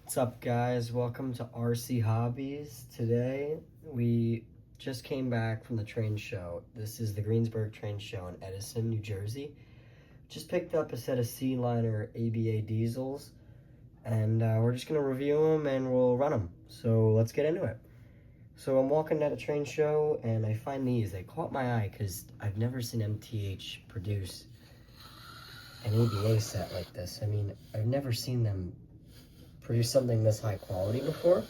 What's up, guys? Welcome to RC Hobbies. Today we just came back from the train show. This is the Greensburg train show in Edison, New Jersey. Just picked up a set of C-liner ABA diesels, and we're just gonna review them and we'll run them. So let's get into it. So I'm walking at a train show and I find these. They caught my eye because I've never seen MTH produce an ABA set like this. I mean, I've never seen them produce something this high quality before.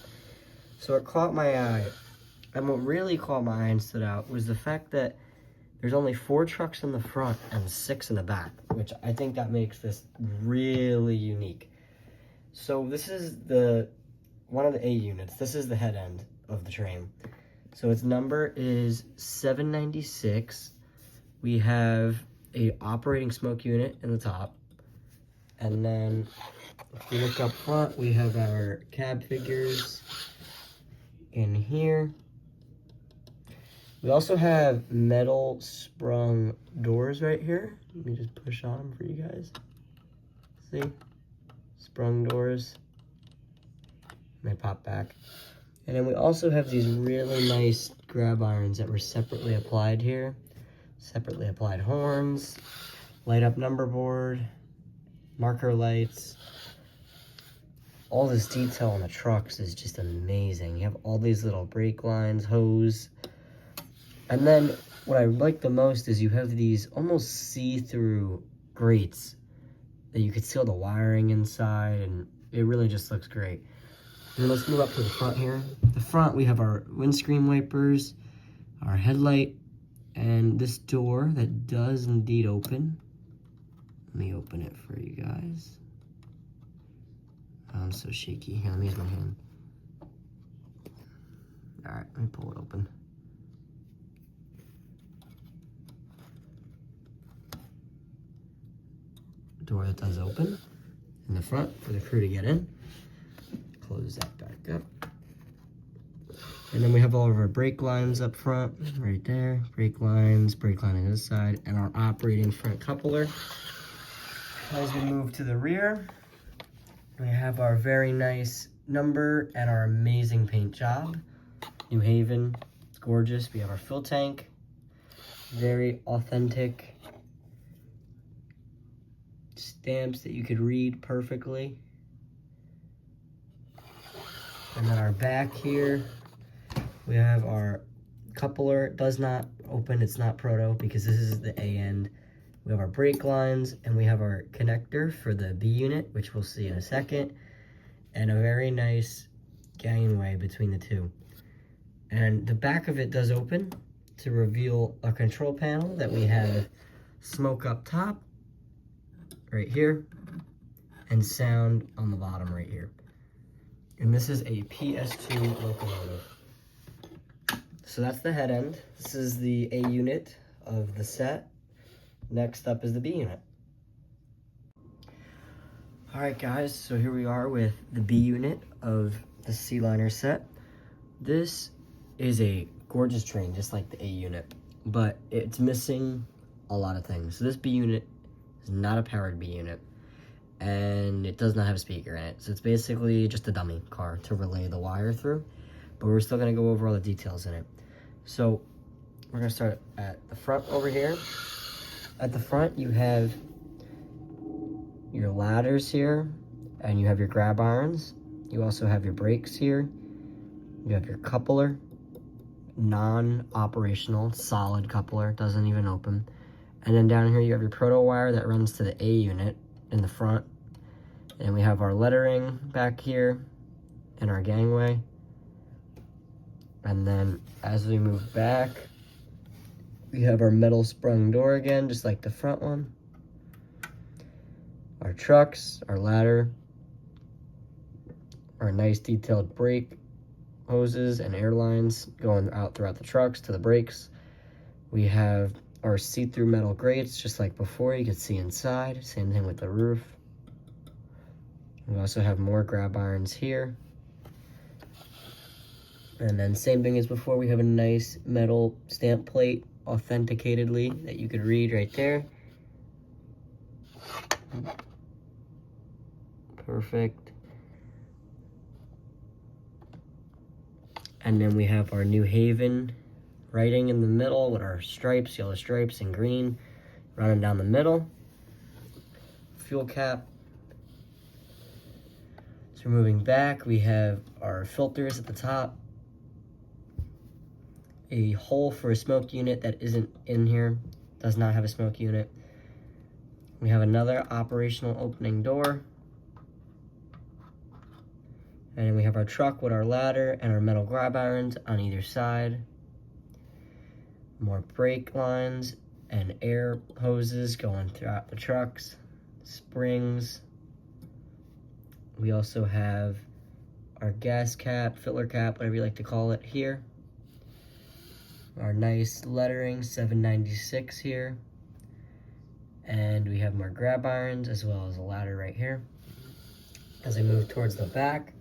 So it caught my eye. And what really caught my eye and stood out was the fact that there's only 4 trucks in the front and 6 in the back, which I think that makes this really unique. So this is one of the A units. This is the head end of the train. So its number is 796. We have a operating smoke unit in the top. And then if you look up front, we have our cab figures in here. We also have metal sprung doors right here. Let me just push on them for you guys. See? Sprung doors. And they pop back. And then we also have these really nice grab irons that were separately applied here. Separately applied horns, light up number board, marker lights. All this detail on the trucks is just amazing. You have all these little brake lines, hose. And then what I like the most is you have these almost see-through grates that you could see all the wiring inside, and it really just looks great. And then let's move up to the front here. The front, we have our windscreen wipers, our headlight, and this door that does indeed open. Let me open it for you guys. Oh, I'm so shaky. Here, let me use my hand. All right, let me pull it open. Door that does open in the front for the crew to get in. Close that back up. And then we have all of our brake lines up front, right there. Brake line on this side, and our operating front coupler. As we move to the rear, we have our very nice number and our amazing paint job. New Haven, it's gorgeous. We have our fill tank, very authentic stamps that you could read perfectly. And then our back here, we have our coupler. It does not open, it's not proto because this is the A end. We have our brake lines and we have our connector for the B unit, which we'll see in a second, and a very nice gangway between the two. And the back of it does open to reveal a control panel that we have smoke up top, right here, and sound on the bottom right here. And this is a PS2 locomotive. So that's the head end. This is the A unit of the set. Next up is the B unit. All right, guys, so here we are with the B unit of the C-liner set. This is a gorgeous train, just like the A unit, but it's missing a lot of things. So this B unit is not a powered B unit, and it does not have a speaker in it. So it's basically just a dummy car to relay the wire through, but we're still gonna go over all the details in it. So we're gonna start at the front over here. At the front, you have your ladders here, and you have your grab irons. You also have your brakes here. You have your coupler, non-operational, solid coupler, doesn't even open. And then down here, you have your proto wire that runs to the A unit in the front. And we have our lettering back here and our gangway. And then as we move back, we have our metal sprung door again, just like the front one. Our trucks, our ladder, our nice detailed brake hoses and air lines going out throughout the trucks to the brakes. We have our see-through metal grates, just like before. You can see inside. Same thing with the roof. We also have more grab irons here. And then same thing as before, we have a nice metal stamp plate authenticatedly that you could read right there. Perfect. And then we have our New Haven writing in the middle with our stripes, yellow stripes and green running down the middle. Fuel cap. So moving back, we have our filters at the top. A hole for a smoke unit that isn't in here, does not have a smoke unit. We have another operational opening door. And then we have our truck with our ladder and our metal grab irons on either side. More brake lines and air hoses going throughout the trucks. Springs. We also have our gas cap, filler cap, whatever you like to call it here. Our nice lettering, 796 here. And we have more grab irons as well as a ladder right here. As we move towards the back,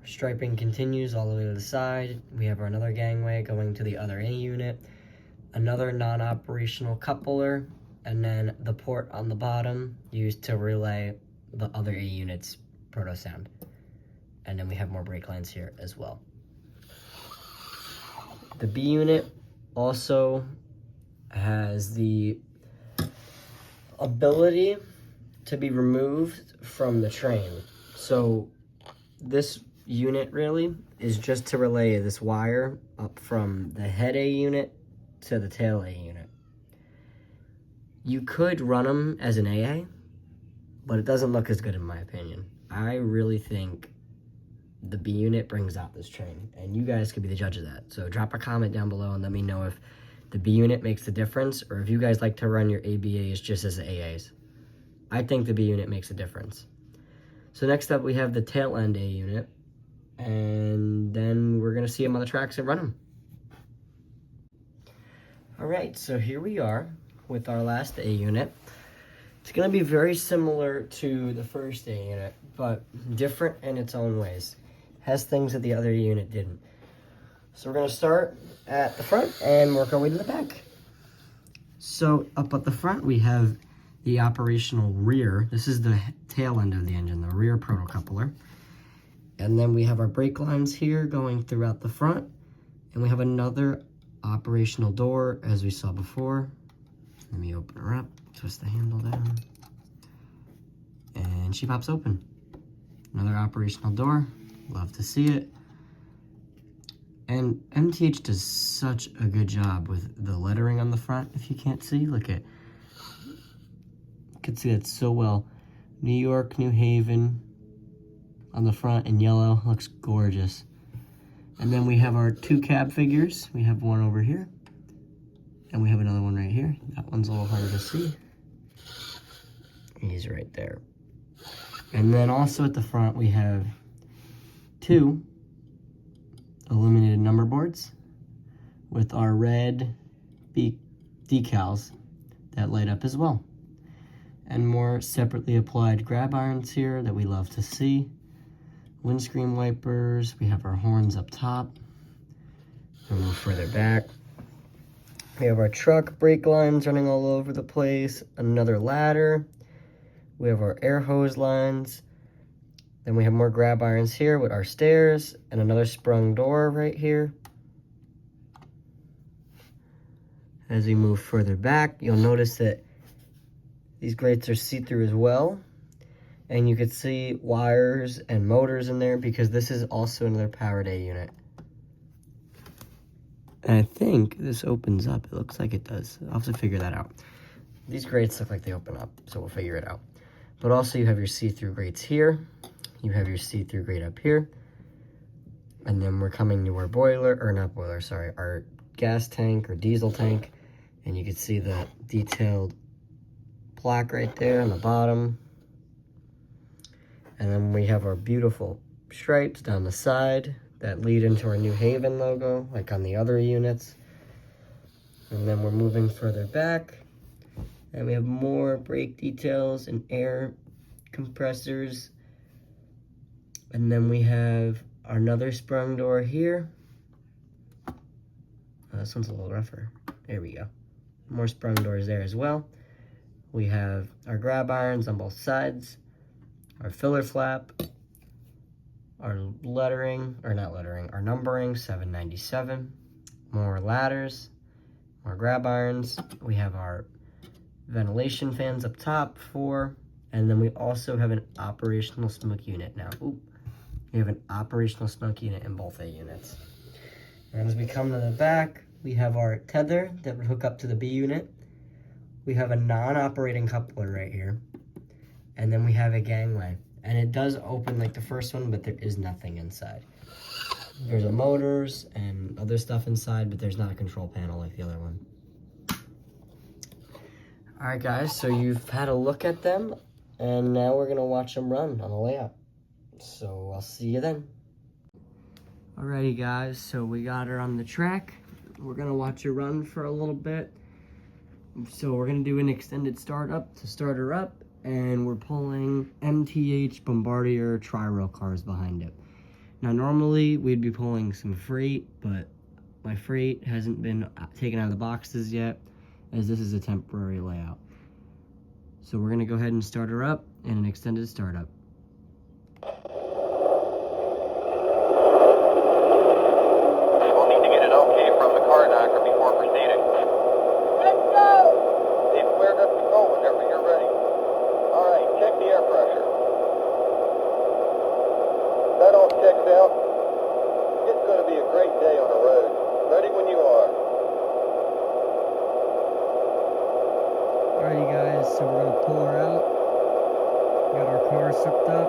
our striping continues all the way to the side. We have another gangway going to the other A unit, another non-operational coupler, and then the port on the bottom used to relay the other A unit's proto sound. And then we have more brake lines here as well. The B unit also has the ability to be removed from the train. So this unit really is just to relay this wire up from the head A unit to the tail A unit. You could run them as an AA, but it doesn't look as good in my opinion. I really think the B unit brings out this train, and you guys could be the judge of that. So drop a comment down below and let me know if the B unit makes the difference, or if you guys like to run your ABAs just as AAs. I think the B unit makes a difference. So next up we have the tail end A unit, and then we're gonna see them on the tracks and run them. All right, so here we are with our last A unit. It's gonna be very similar to the first A unit, but different in its own ways. Has things that the other unit didn't. So we're gonna start at the front and work our way to the back. So up at the front, we have the operational rear. This is the tail end of the engine, the rear protocoupler. And then we have our brake lines here going throughout the front. And we have another operational door, as we saw before. Let me open her up, twist the handle down. And she pops open. Another operational door, love to see it. And MTH does such a good job with the lettering on the front. If you can't see, look at, you can see that so well. New York, New Haven on the front in yellow, looks gorgeous. And then we have our two cab figures. We have one over here, and we have another one right here. That one's a little harder to see. He's right there. And then also at the front, we have two illuminated number boards with our red decals that light up as well. And more separately applied grab irons here that we love to see. Windscreen wipers, we have our horns up top. A little further back. We have our truck brake lines running all over the place. Another ladder. We have our air hose lines. Then we have more grab irons here with our stairs and another sprung door right here. As we move further back, you'll notice that these grates are see-through as well. And you can see wires and motors in there because this is also another powered A unit. And I think this opens up. It looks like it does. I'll have to figure that out. These grates look like they open up, so we'll figure it out. But also you have your see-through grates here. You have your see-through grate up here. And then we're coming to our boiler, or not boiler, sorry, our gas tank or diesel tank. And you can see the detailed plaque right there on the bottom. And then we have our beautiful stripes down the side that lead into our New Haven logo, like on the other units. And then we're moving further back, and we have more brake details and air compressors. And then we have another sprung door here. This one's a little rougher. There we go. More sprung doors there as well. We have our grab irons on both sides, our filler flap, our lettering, or not lettering, our numbering, 797. More ladders, more grab irons. We have our ventilation fans up top, 4. And then we also have an operational smoke unit now. Ooh, we have an operational smoke unit in both A units. And as we come to the back, we have our tether that would hook up to the B unit. We have a non-operating coupler right here. And then we have a gangway. And it does open like the first one, but there is nothing inside. There's a motors and other stuff inside, but there's not a control panel like the other one. All right, guys, so you've had a look at them, and now we're gonna watch them run on the layout. So I'll see you then. Alrighty, guys, so we got her on the track. We're gonna watch her run for a little bit. So we're gonna do an extended startup to start her up, and we're pulling MTH Bombardier tri-rail cars behind it. Now, normally we'd be pulling some freight, but my freight hasn't been taken out of the boxes yet, as this is a temporary layout. So we're gonna go ahead and start her up in an extended startup. We'll need to get an okay from the car knocker before proceeding. Let's go! Be cleared up to go whenever you're ready. All right, check the air pressure. That all checks out. It's going to be a great day on the road. Ready when you are. Alrighty, guys, so we're gonna pull her out. We got our car sucked up.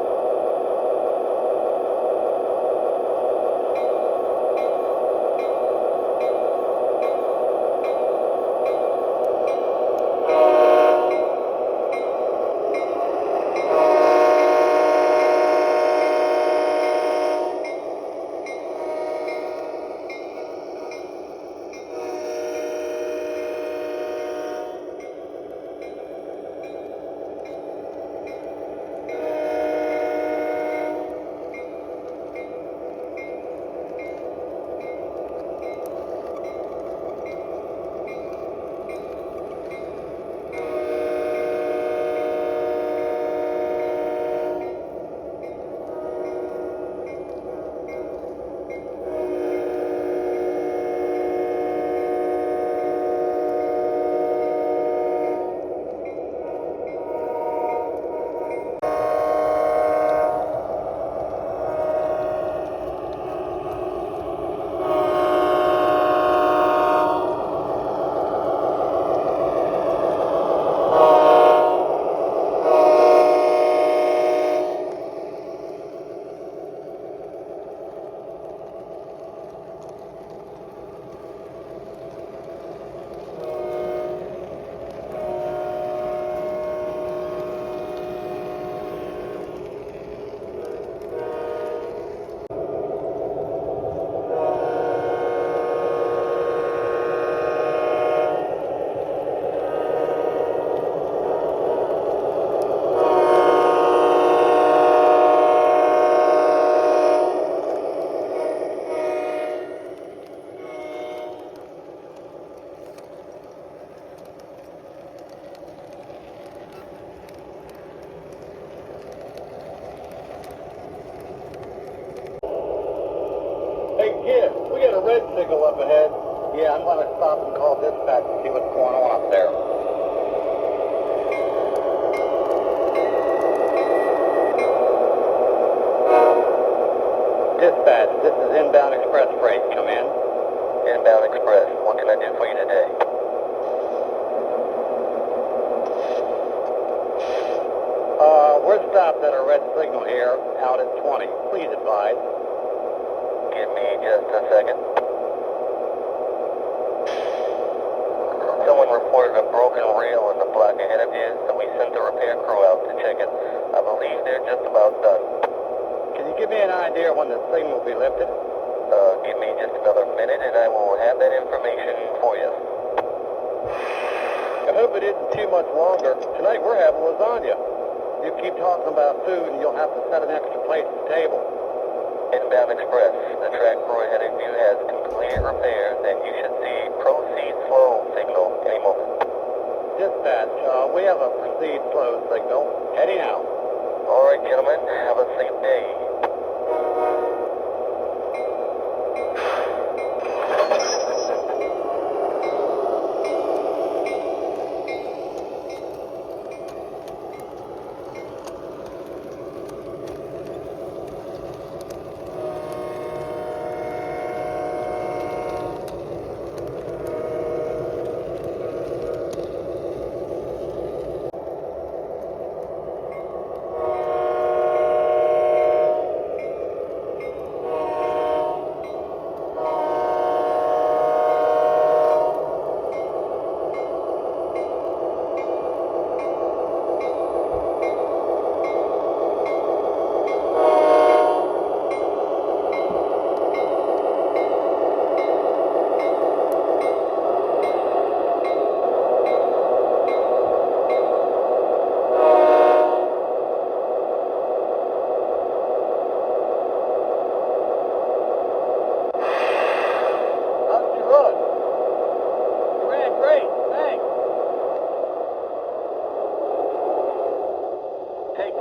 Hey, kid, we got a red signal up ahead. Yeah, I'm going to stop and call dispatch and see what's going on up there. Dispatch, this is inbound express freight. Come in. Inbound express. What can I do for you today? We're stopped at a red signal here, out at 20. Please advise. Give me just a second. Someone reported a broken rail in the block ahead of you, so we sent the repair crew out to check it. I believe they're just about done. Can you give me an idea when the signal will be lifted? Give me just another minute and I will have that information for you. I hope it isn't too much longer. Tonight we're having lasagna. You keep talking about food and you'll have to set an extra place at the table. Inbound Express, the track crew ahead of you has completed repairs and you should see proceed slow signal any moment. Dispatch, we have a proceed slow signal. Heading out. All right, gentlemen, have a safe day.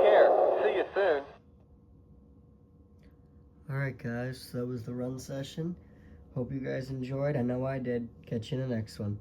care. See you soon. Alright guys, so that was the run session. Hope you guys enjoyed. I know I did. Catch you in the next one.